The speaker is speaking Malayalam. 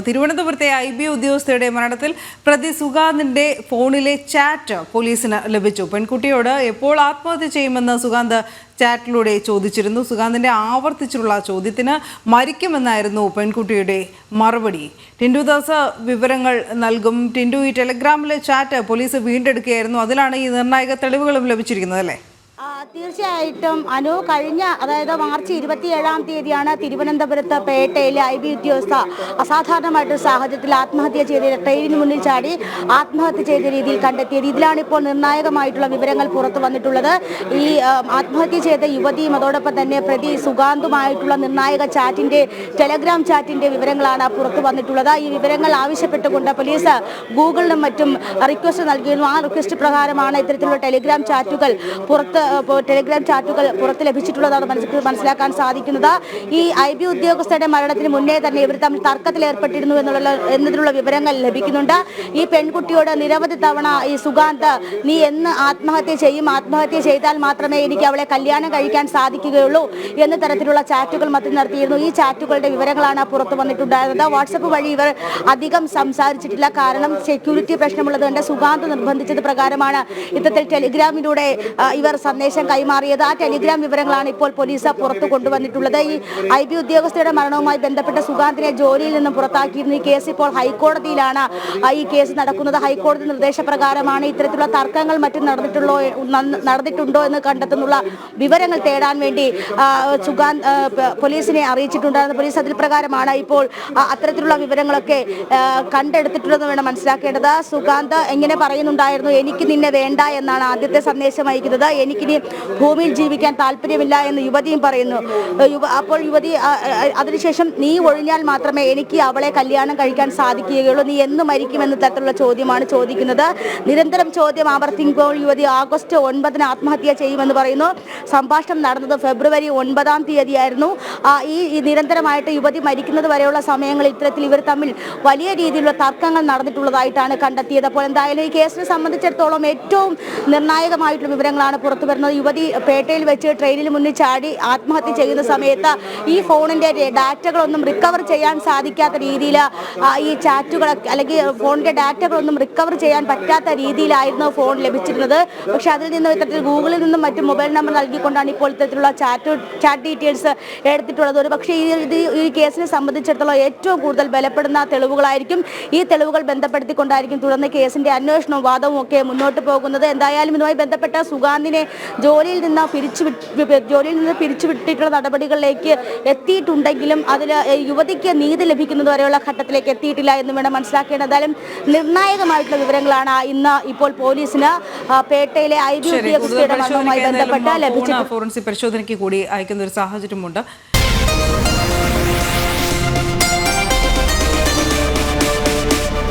തിരുവനന്തപുരത്തെ IB ഉദ്യോഗസ്ഥയുടെ മരണത്തിൽ പ്രതി സുഗാന്തിന്റെ ഫോണിലെ ചാറ്റ് പോലീസിന് ലഭിച്ചു. പെൺകുട്ടിയോട് എപ്പോൾ ആത്മഹത്യ ചെയ്യുമെന്ന് സുഗാന്ത് ചാറ്റിലൂടെ ചോദിച്ചിരുന്നു. സുഗാന്തിന്റെ ആവർത്തിച്ചുള്ള ചോദ്യത്തിന് മരിക്കുമെന്നായിരുന്നു പെൺകുട്ടിയുടെ മറുപടി. ടിൻഡു ദാസ് വിവരങ്ങൾ നൽകും. ടിൻഡു, ഈ ടെലഗ്രാമിലെ ചാറ്റ് പോലീസ് വീണ്ടെടുക്കുകയായിരുന്നു. അതിലാണ് ഈ നിർണായക തെളിവുകളും ലഭിച്ചിരിക്കുന്നത്, അല്ലേ? തീർച്ചയായിട്ടും അനു, കഴിഞ്ഞ അതായത് മാർച്ച് 27-ാം തീയതിയാണ് തിരുവനന്തപുരത്ത് പേട്ടയിലെ IB ഉദ്യോഗസ്ഥ അസാധാരണമായിട്ടൊരു സാഹചര്യത്തിൽ ആത്മഹത്യ ചെയ്ത് ട്രെയിനിന് മുന്നിൽ ചാടി ആത്മഹത്യ ചെയ്ത രീതിയിൽ കണ്ടെത്തിയത്. ഇതിലാണ് ഇപ്പോൾ നിർണായകമായിട്ടുള്ള വിവരങ്ങൾ പുറത്തു വന്നിട്ടുള്ളത്. ഈ ആത്മഹത്യ ചെയ്ത യുവതിയും അതോടൊപ്പം തന്നെ പ്രതി സുഗാന്തുമായിട്ടുള്ള നിർണായക ടെലഗ്രാം ചാറ്റിന്റെ വിവരങ്ങളാണ് പുറത്തു വന്നിട്ടുള്ളത്. ഈ വിവരങ്ങൾ ആവശ്യപ്പെട്ടുകൊണ്ട് പോലീസ് ഗൂഗിളിനും മറ്റും റിക്വസ്റ്റ് നൽകിയിരുന്നു. ആ റിക്വസ്റ്റ് പ്രകാരമാണ് ഇത്തരത്തിലുള്ള ടെലഗ്രാം ചാറ്റുകൾ പുറത്ത് ലഭിച്ചിട്ടുള്ളതാണ് മനസ്സിലാക്കാൻ സാധിക്കുന്നത്. ഈ IB ഉദ്യോഗസ്ഥരുടെ മരണത്തിന് മുന്നേ തന്നെ ഇവർ തമ്മിൽ തർക്കത്തിലേർപ്പെട്ടിരുന്നു എന്നതിനുള്ള വിവരങ്ങൾ ലഭിക്കുന്നുണ്ട്. ഈ പെൺകുട്ടിയോട് നിരവധി തവണ ഈ സുഗാന്ത്, നീ എന്ന് ആത്മഹത്യ ചെയ്യും, ആത്മഹത്യ ചെയ്താൽ മാത്രമേ എനിക്ക് അവളെ കല്യാണം കഴിക്കാൻ സാധിക്കുകയുള്ളൂ എന്ന തരത്തിലുള്ള ചാറ്റുകൾ മറ്റും നടത്തിയിരുന്നു. ഈ ചാറ്റുകളുടെ വിവരങ്ങളാണ് പുറത്തു വന്നിട്ടുണ്ടായിരുന്നത്. വാട്സപ്പ് വഴി ഇവർ അധികം സംസാരിച്ചിട്ടില്ല. കാരണം സെക്യൂരിറ്റി പ്രശ്നമുള്ളത് കൊണ്ട് സുഗാന്ത് നിർബന്ധിച്ചത് പ്രകാരമാണ് ഇത്തരത്തിൽ ടെലിഗ്രാമിലൂടെ ഇവർ സന്ദേശം കൈമാറിയത്. ആ ടെലിഗ്രാം വിവരങ്ങളാണ് ഇപ്പോൾ പോലീസ് പുറത്തു കൊണ്ടുവന്നിട്ടുള്ളത്. ഈ IB ഉദ്യോഗസ്ഥയുടെ മരണവുമായി ബന്ധപ്പെട്ട സുഗാന്തിനെ ജോലിയിൽ നിന്നും പുറത്താക്കിയിരുന്നു. ഈ കേസ് ഇപ്പോൾ ഹൈക്കോടതിയിലാണ് ഈ കേസ് നടക്കുന്നത്. ഹൈക്കോടതി നിർദ്ദേശപ്രകാരമാണ് ഇത്തരത്തിലുള്ള തർക്കങ്ങൾ മറ്റും നടന്നിട്ടുണ്ടോ എന്ന് കണ്ടെത്തുന്നുള്ള വിവരങ്ങൾ തേടാൻ വേണ്ടി സുഗാന്ത് പോലീസിനെ അറിയിച്ചിട്ടുണ്ടായിരുന്നു. പോലീസ് അതിൽ പ്രകാരമാണ് ഇപ്പോൾ അത്തരത്തിലുള്ള വിവരങ്ങളൊക്കെ കണ്ടെടുത്തിട്ടുള്ളതെന്ന് വേണം മനസ്സിലാക്കേണ്ടത്. സുഗാന്ത് എങ്ങനെ പറയുന്നുണ്ടായിരുന്നു, എനിക്ക് നിന്നെ വേണ്ട എന്നാണ് ആദ്യത്തെ സന്ദേശം അയക്കുന്നത്. എനിക്കിനി ഭൂമിയിൽ ജീവിക്കാൻ താല്പര്യമില്ല എന്ന് യുവതിയും പറയുന്നു. അപ്പോൾ യുവതി അതിനുശേഷം, നീ ഒഴിഞ്ഞാൽ മാത്രമേ എനിക്ക് അവളെ കല്യാണം കഴിക്കാൻ സാധിക്കുകയുള്ളൂ, നീ എന്ന് മരിക്കുമെന്ന തരത്തിലുള്ള ചോദ്യമാണ് ചോദിക്കുന്നത്. നിരന്തരം ചോദ്യം ആവർത്തിക്കുമ്പോൾ യുവതി ആഗസ്റ്റ് 9-ന് ആത്മഹത്യ ചെയ്യുമെന്ന് പറയുന്നു. സംഭാഷണം നടന്നത് ഫെബ്രുവരി 9-ാം തീയതിയായിരുന്നു. ഈ നിരന്തരമായിട്ട് യുവതി മരിക്കുന്നത് വരെയുള്ള സമയങ്ങളിൽ ഇത്തരത്തിൽ ഇവർ തമ്മിൽ വലിയ രീതിയിലുള്ള തർക്കങ്ങൾ നടന്നിട്ടുള്ളതായിട്ടാണ് കണ്ടെത്തിയത്. അപ്പോൾ എന്തായാലും ഈ കേസിനെ സംബന്ധിച്ചിടത്തോളം ഏറ്റവും നിർണായകമായിട്ടുള്ള വിവരങ്ങളാണ് പുറത്തു വരുന്നത്. യുവതി പേട്ടയിൽ വെച്ച് ട്രെയിനിന് മുന്നിൽ ചാടി ആത്മഹത്യ ചെയ്യുന്ന സമയത്ത് ഈ ഫോണിന്റെ ഡാറ്റകളൊന്നും റിക്കവർ ചെയ്യാൻ സാധിക്കാത്ത രീതിയിൽ ഈ ചാറ്റുകൾ അല്ലെങ്കിൽ ഫോണിന്റെ ഡാറ്റകളൊന്നും റിക്കവർ ചെയ്യാൻ പറ്റാത്ത രീതിയിലായിരുന്നു ഫോൺ ലഭിച്ചിരുന്നത്. പക്ഷെ അതിൽ നിന്നും ഇത്തരത്തിൽ ഗൂഗിളിൽ നിന്നും മറ്റും മൊബൈൽ നമ്പർ നൽകിക്കൊണ്ടാണ് ഇപ്പോൾ ഇത്തരത്തിലുള്ള ചാറ്റ് ഡീറ്റെയിൽസ് എടുത്തിട്ടുള്ളത്. ഒരു പക്ഷേ ഈ കേസിനെ സംബന്ധിച്ചിടത്തോളം ഏറ്റവും കൂടുതൽ ബലപ്പെടുന്ന തെളിവുകളായിരിക്കും. ഈ തെളിവുകൾ ബന്ധപ്പെടുത്തിക്കൊണ്ടായിരിക്കും തുടർന്ന് കേസിന്റെ അന്വേഷണവും വാദവും ഒക്കെ മുന്നോട്ട് പോകുന്നത്. എന്തായാലും ഇതുമായി ബന്ധപ്പെട്ട സുഗാന്തിനെ ജോലിയിൽ നിന്ന് പിരിച്ചുവിട്ടിട്ടുള്ള നടപടികളിലേക്ക് എത്തിയിട്ടുണ്ടെങ്കിലും അതിൽ യുവതിക്ക് നീതി ലഭിക്കുന്നത് വരെയുള്ള ഘട്ടത്തിലേക്ക് എത്തിയിട്ടില്ല എന്ന് വേണം മനസ്സിലാക്കേണ്ടത്. എന്തായാലും നിർണായകമായിട്ടുള്ള വിവരങ്ങളാണ് ഇന്ന് ഇപ്പോൾ പോലീസിന് പേട്ടയിലെ IB ഉദ്യോഗസ്ഥരുടെ മരണവുമായി ബന്ധപ്പെട്ട് ലഭിച്ചത്. ഫോറൻസിക് പരിശോധനയ്ക്ക് കൂടി അയക്കുന്ന ഒരു സാഹചര്യമുണ്ട്.